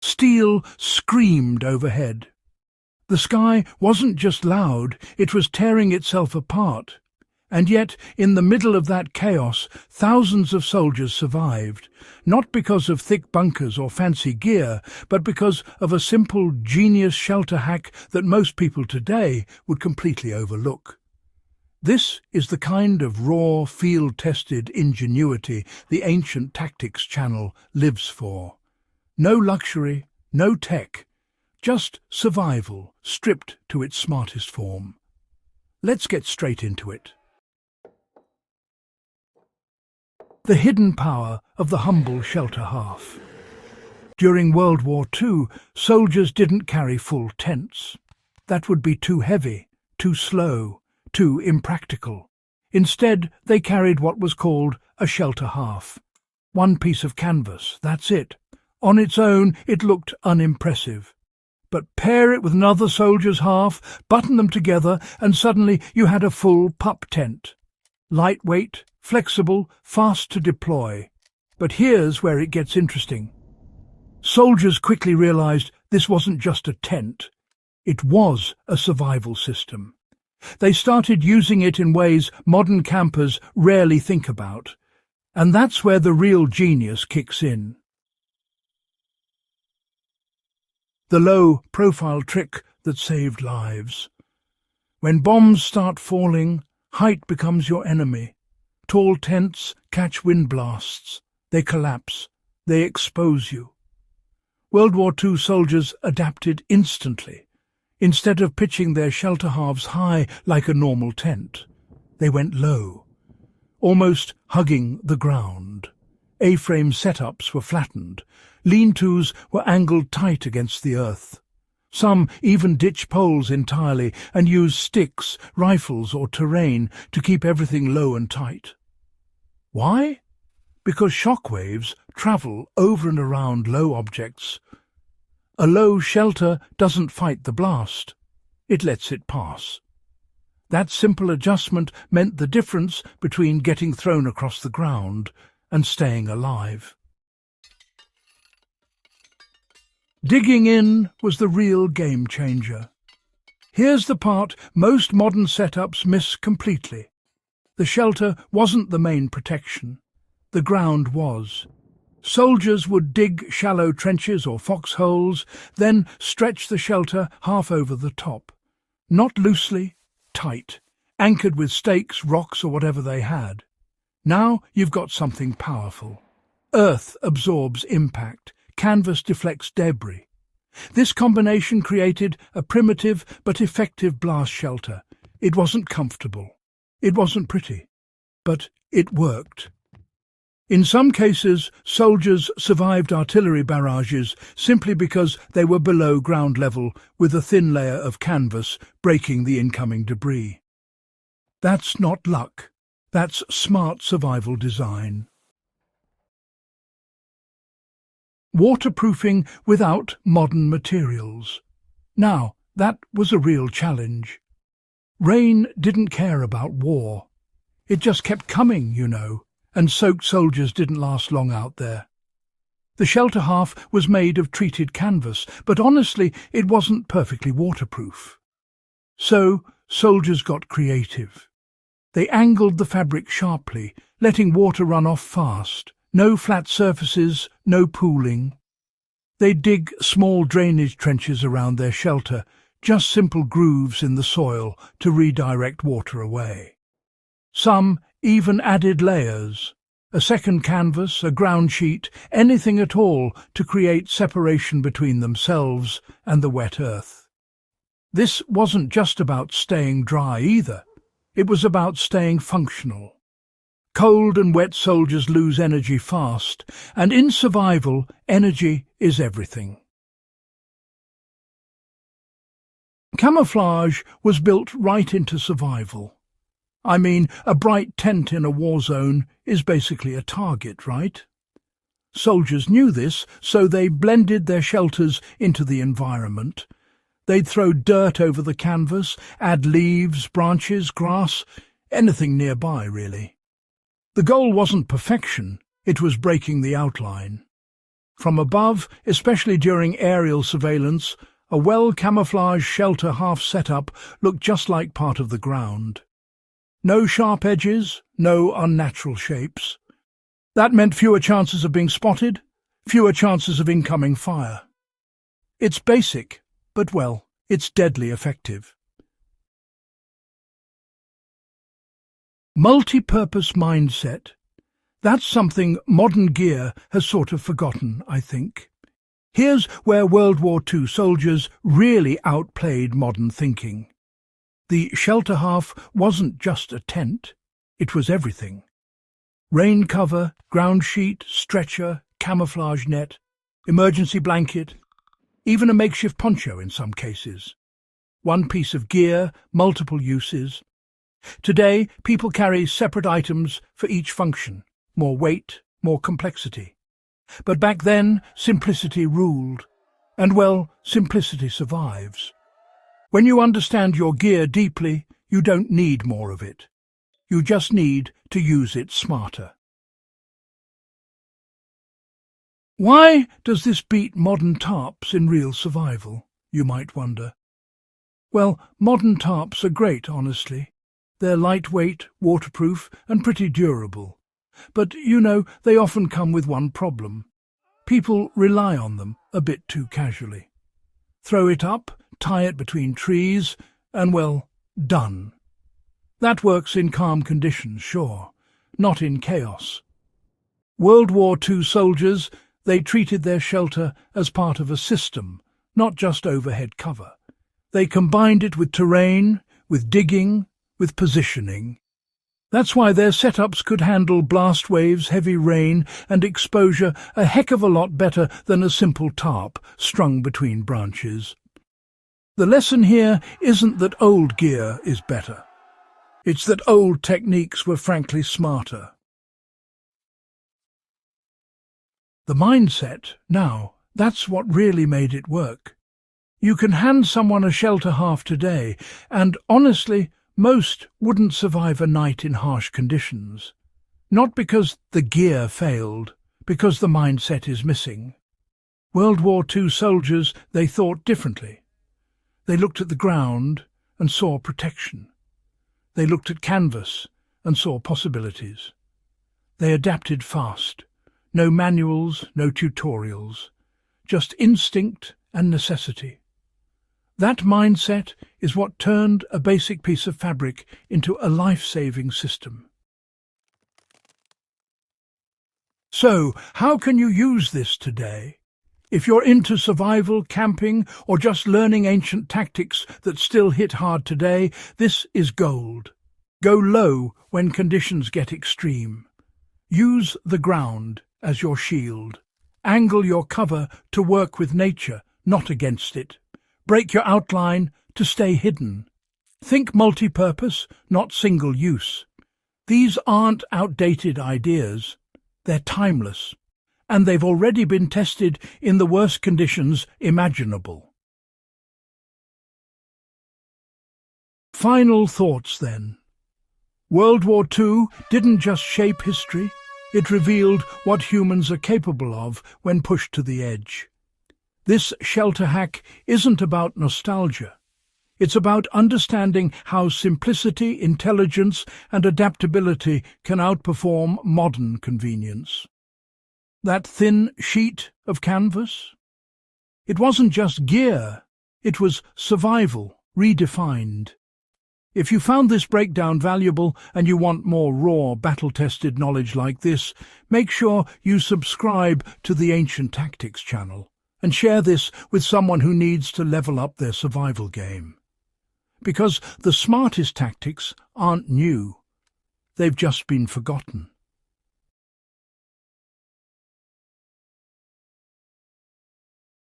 Steel screamed overhead. The sky wasn't just loud, it was tearing itself apart. And yet, in the middle of that chaos, thousands of soldiers survived, not because of thick bunkers or fancy gear, but because of a simple, genius shelter hack that most people today would completely overlook. This is the kind of raw, field-tested ingenuity the ancient tactics channel lives for. No luxury, no tech, just survival stripped to its smartest form. Let's get straight into it. The hidden power of the humble shelter half. During World War II, soldiers didn't carry full tents. That would be too heavy, too slow, too impractical. Instead, they carried what was called a shelter half. One piece of canvas, that's it. On its own, it looked unimpressive. But pair it with another soldier's half, button them together, and suddenly you had a full pup tent. Lightweight, flexible, fast to deploy. But here's where it gets interesting. Soldiers quickly realized this wasn't just a tent. It was a survival system. They started using it in ways modern campers rarely think about. And that's where the real genius kicks in. The low-profile trick that saved lives. When bombs start falling, height becomes your enemy. Tall tents catch wind blasts. They collapse. They expose you. World War II soldiers adapted instantly. Instead of pitching their shelter halves high like a normal tent, they went low, almost hugging the ground. A-frame setups were flattened. Lean-tos were angled tight against the earth. Some even ditched poles entirely and used sticks, rifles or terrain to keep everything low and tight. Why? Because shock waves travel over and around low objects. A low shelter doesn't fight the blast. It lets it pass. That simple adjustment meant the difference between getting thrown across the ground and staying alive. Digging in was the real game changer. Here's the part most modern setups miss completely. The shelter wasn't the main protection. The ground was. Soldiers would dig shallow trenches or foxholes, then stretch the shelter half over the top. Not loosely, tight, anchored with stakes, rocks or whatever they had. Now you've got something powerful. Earth absorbs impact. Canvas deflects debris. This combination created a primitive but effective blast shelter. It wasn't comfortable. It wasn't pretty. But it worked. In some cases, soldiers survived artillery barrages simply because they were below ground level with a thin layer of canvas breaking the incoming debris. That's not luck. That's smart survival design. Waterproofing without modern materials. Now, that was a real challenge. Rain didn't care about war. It just kept coming, you know, and soaked soldiers didn't last long out there. The shelter half was made of treated canvas, but honestly, it wasn't perfectly waterproof. So, soldiers got creative. They angled the fabric sharply, letting water run off fast. No flat surfaces, no pooling. They dig small drainage trenches around their shelter, just simple grooves in the soil to redirect water away. Some even added layers, a second canvas, a ground sheet, anything at all to create separation between themselves and the wet earth. This wasn't just about staying dry either. It was about staying functional. Cold and wet soldiers lose energy fast, and in survival, energy is everything. Camouflage was built right into survival. I mean, a bright tent in a war zone is basically a target, right? Soldiers knew this, so they blended their shelters into the environment. They'd throw dirt over the canvas, add leaves, branches, grass, anything nearby, really. The goal wasn't perfection, it was breaking the outline. From above, especially during aerial surveillance, a well-camouflaged shelter half set-up looked just like part of the ground. No sharp edges, no unnatural shapes. That meant fewer chances of being spotted, fewer chances of incoming fire. It's basic, but well, it's deadly effective. Multi-purpose mindset. That's something modern gear has sort of forgotten, I think. Here's where World War II soldiers really outplayed modern thinking. The shelter half wasn't just a tent, it was everything. Rain cover, ground sheet, stretcher, camouflage net, emergency blanket, even a makeshift poncho in some cases. One piece of gear, multiple uses. Today, people carry separate items for each function. More weight, more complexity. But back then, simplicity ruled. And well, simplicity survives. When you understand your gear deeply, you don't need more of it. You just need to use it smarter. Why does this beat modern tarps in real survival, you might wonder? Well, modern tarps are great, honestly. They're lightweight, waterproof, and pretty durable. But, you know, they often come with one problem. People rely on them a bit too casually. Throw it up, tie it between trees, and, well, done. That works in calm conditions, sure, not in chaos. World War II soldiers, they treated their shelter as part of a system, not just overhead cover. They combined it with terrain, with digging, with positioning. That's why their setups could handle blast waves, heavy rain, and exposure a heck of a lot better than a simple tarp strung between branches. The lesson here isn't that old gear is better. It's that old techniques were frankly smarter. The mindset, now, that's what really made it work. You can hand someone a shelter half today, and honestly, most wouldn't survive a night in harsh conditions. Not because the gear failed, because the mindset is missing. World War II soldiers, they thought differently. They looked at the ground and saw protection. They looked at canvas and saw possibilities. They adapted fast. No manuals, no tutorials. Just instinct and necessity. That mindset is what turned a basic piece of fabric into a life-saving system. So, how can you use this today? If you're into survival, camping, or just learning ancient tactics that still hit hard today, this is gold. Go low when conditions get extreme. Use the ground as your shield. Angle your cover to work with nature, not against it. Break your outline to stay hidden. Think multi-purpose, not single-use. These aren't outdated ideas. They're timeless, and they've already been tested in the worst conditions imaginable. Final thoughts, then. World War II didn't just shape history, it revealed what humans are capable of when pushed to the edge. This shelter hack isn't about nostalgia. It's about understanding how simplicity, intelligence, and adaptability can outperform modern convenience. That thin sheet of canvas? It wasn't just gear, it was survival, redefined. If you found this breakdown valuable and you want more raw, battle-tested knowledge like this, make sure you subscribe to the Ancient Tactics channel and share this with someone who needs to level up their survival game. Because the smartest tactics aren't new. They've just been forgotten.